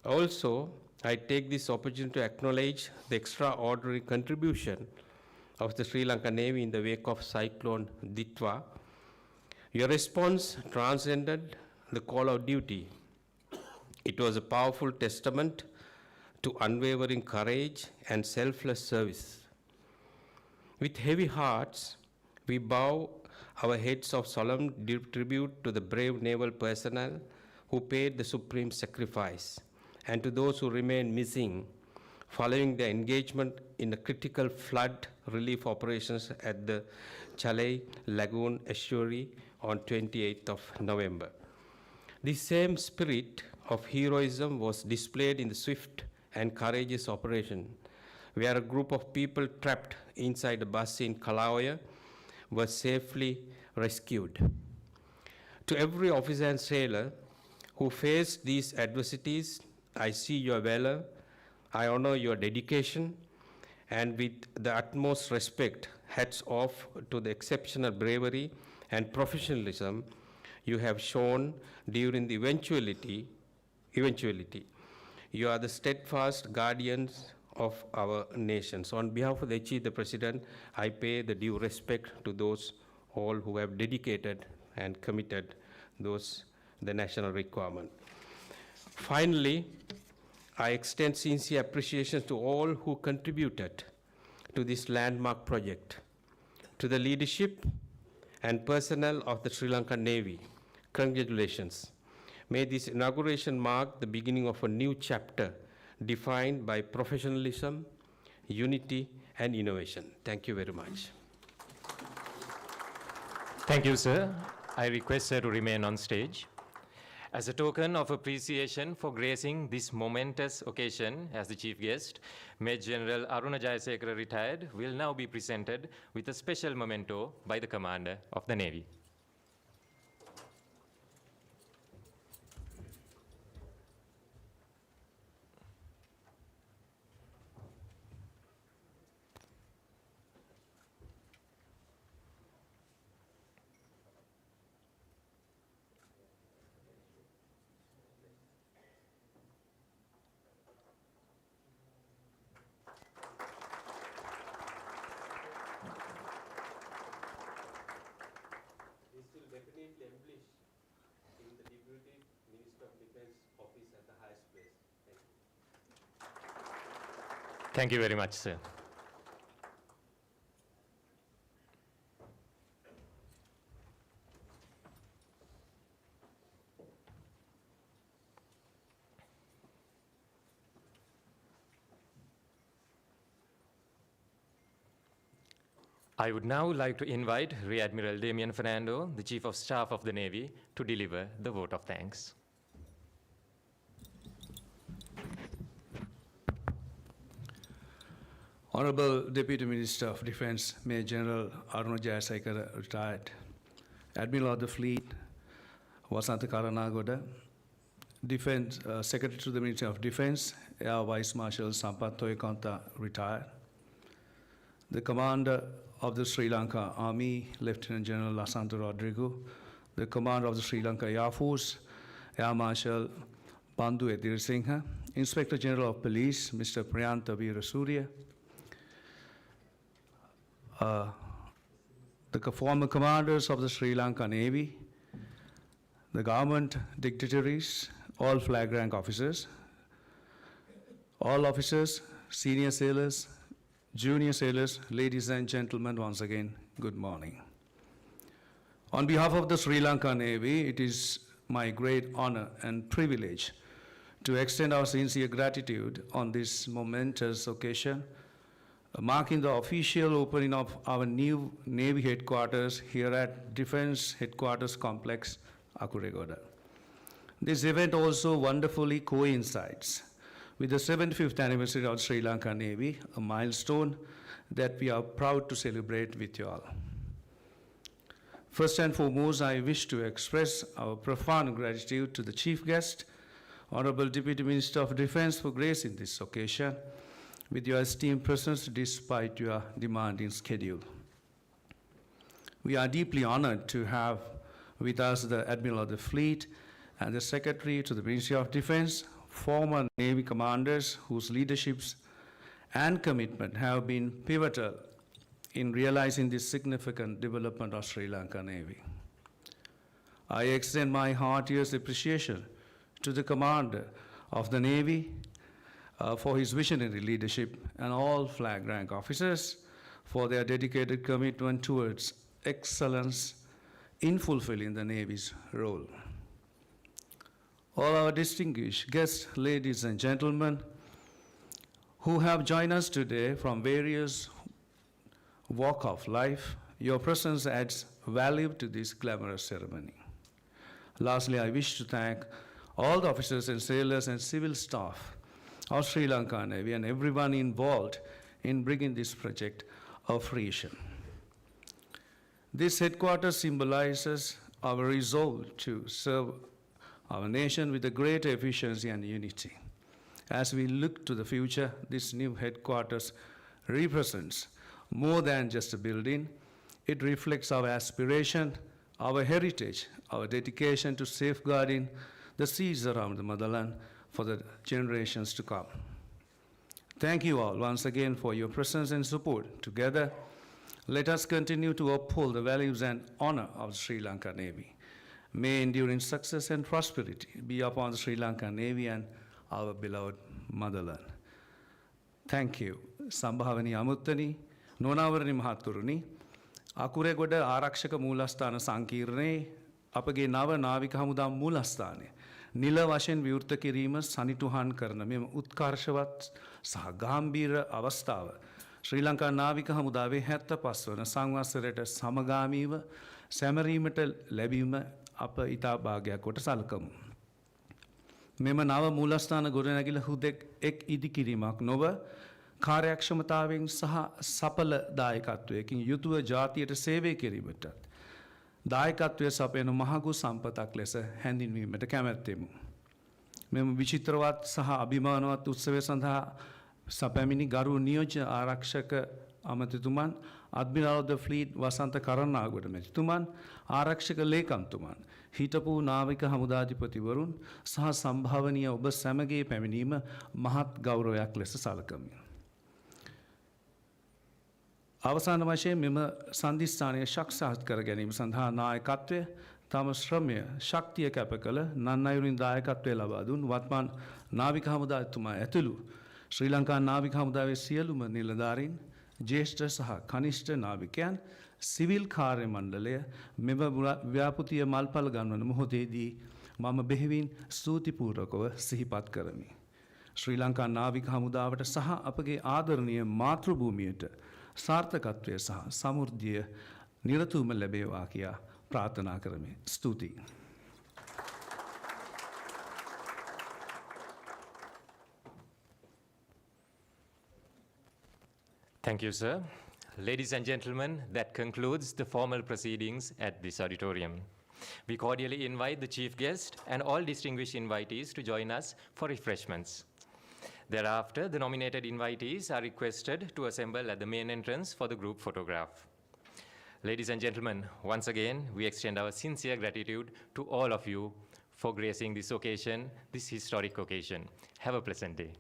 Also, I take this opportunity to acknowledge the extraordinary contribution of the Sri Lanka Navy in the wake of Cyclone Ditwa. Your response transcended the call of duty. It was a powerful testament to unwavering courage and selfless service. With heavy hearts, we bow our heads of solemn tribute to the brave naval personnel who paid the supreme sacrifice, and to those who remain missing following their engagement in the critical flood relief operations at the Chalai Lagoon estuary on 28th of November. The same spirit of heroism was displayed in the swift and courageous operation, where a group of people trapped inside a bus in Kalawaya were safely rescued. To every officer and sailor who faced these adversities, I see your valor, I honor your dedication, and with the utmost respect, hats off to the exceptional bravery and professionalism you have shown during the eventuality. You are the steadfast guardians of our nations. On behalf of the HE, the President, I pay the due respect to those all who have dedicated and committed the national requirement. Finally, I extend sincere appreciation to all who contributed to this landmark project, to the leadership and personnel of the Sri Lanka Navy. Congratulations. May this inauguration mark the beginning of a new chapter defined by professionalism, unity, and innovation. Thank you very much. Thank you, sir. I request sir to remain on stage. As a token of appreciation for gracing this momentous occasion as the chief guest, Major General Aruna Jayasekara, retired, will now be presented with a special memento by the Commander of the Navy. Definitely embellish in the Deputy Minister of Defense office at the highest place. Thank you. Thank you very much, sir. I would now like to invite Rear Admiral Damian Fernando, the Chief of Staff of the Navy, to deliver the vote of thanks. Honorable Deputy Minister of Defense, Major General Aruna Jayasekara, retired, Admiral of the Fleet, Vasantha Karanagoda, Defense Secretary to the Ministry of Defense, Air Vice Marshal Sampath Toyakanta, retired, the Commander of the Sri Lanka Army, Lieutenant General Lasantha Rodrigo, the Commander of the Sri Lanka Air Force, Air Marshal Bandhu Edirisinghe, Inspector General of Police, Mr. Priyantha Veerasurya, the former commanders of the Sri Lanka Navy, the government dignitaries, all flag rank officers, all officers, senior sailors, junior sailors, ladies and gentlemen, once again, good morning. On behalf of the Sri Lanka Navy, it is my great honor and privilege to extend our sincere gratitude on this momentous occasion, marking the official opening of our new Navy headquarters here at Defense Headquarters Complex, Akuregoda. This event also wonderfully coincides with the 75th anniversary of Sri Lanka Navy, a milestone that we are proud to celebrate with you all. First and foremost, I wish to express our profound gratitude to the Chief Guest, Honorable Deputy Minister of Defense, for gracing this occasion with your esteemed presence despite your demanding schedule. We are deeply honored to have with us the Admiral of the Fleet and the Secretary to the Ministry of Defense, former Navy commanders whose leaderships and commitment have been pivotal in realizing this significant development of Sri Lanka Navy. I extend my heartiest appreciation to the Commander of the Navy for his visionary leadership and all flag rank officers for their dedicated commitment towards excellence in fulfilling the Navy's role. All our distinguished guests, ladies and gentlemen, who have joined us today from various walks of life, your presence adds value to this glamorous ceremony. Lastly, I wish to thank all the officers and sailors and civil staff of Sri Lanka Navy and everyone involved in bringing this project of fruition. This headquarters symbolizes our resolve to serve our nation with a greater efficiency and unity. As we look to the future, this new headquarters represents more than just a building. It reflects our aspiration, our heritage, our dedication to safeguarding the seas around the motherland for the generations to come. Thank you all once again for your presence and support. Together, let us continue to uphold the values and honor of the Sri Lanka Navy. May enduring success and prosperity be upon the Sri Lanka Navy and our beloved motherland. Thank you. Sambhavani Amuttani, Nonavarani Mahathuruni, Akuregoda Arakshaka Mulastana Sankirne, Apage Nava Navika Hamuda Mulastane, Nila Vashen Vyurta Kirima Sanituhan Karna, Mem Utkarshavat Sahagambira Avastava, Sri Lanka Navika Hamudave Hetta Paswana, Sangwasareta Samagamiva, Samarimata Lebima, Apa Ita Bagya Kotasalkam. මෙම නව මූලස්ථාන ගොඩනැගිල්ල හුදෙක් එක් ඉදිකිරීමක් නොව කාර්යක්ෂමතාවෙන් සහ සඵල දායකත්වයකින් යුතුව ජාතියට සේවය කිරීමටත් දායකත්වය සපයන මහඟු සම්පතක් ලෙස හැඳින්වීමට කැමැත්තෙමු. මෙම විචිත්‍රවත් සහ අභිමානවත් උත්සවය සඳහා සපැමිණි ගරු නියෝජ්‍ය ආරක්ෂක අමතිතුමන්, Admiral of the Fleet වසන්ත කරන්නාගොඩ මැතිතුමන්, ආරක්ෂක ලේකම්තුමන්, හිටපු නාවික හමුදාධිපතිවරුන් සහ සම්භාවනීය ඔබ සැමගේ පැමිණීම මහත් ගෞරවයක් ලෙස සලකමි. අවසාන වශයෙන් මෙම සන්ධිස්ථානය ශක්තිශාත් කර ගැනීම සඳහා නායකත්වය තම ශ්‍රමය ශක්තිය කැප කළ නන් අයුරින් දායකත්වය ලබා දුන් වත්මන් නාවික හමුදාතුමා ඇතුළු ශ්‍රී ලංකා නාවික හමුදාවේ සියලුම නිලධාරීන්, ජ්‍යෙෂ්ඨ සහ කනිෂ්ඨ නාවිකයන්, සිවිල් කාර්ය මණ්ඩලය මෙම ව්‍යාපෘතිය මල්පල ගන්වන මොහොතේදී මම බෙහෙවින් ස්තුතිපූර්වකව සිහිපත් කරමි. ශ්‍රී ලංකා නාවික හමුදාවට සහ අපගේ ආදරණීය මාතෘභූමියට සාර්ථකත්වය සහ සමෘද්ධිය නිරතුරුවම ලැබේවා කියා ප්‍රාර්ථනා කරමි. ස්තුතියි. Thank you, sir. Ladies and gentlemen, that concludes the formal proceedings at this auditorium. We cordially invite the chief guest and all distinguished invitees to join us for refreshments. Thereafter, the nominated invitees are requested to assemble at the main entrance for the group photograph. Ladies and gentlemen, once again, we extend our sincere gratitude to all of you for gracing this occasion, this historic occasion. Have a pleasant day.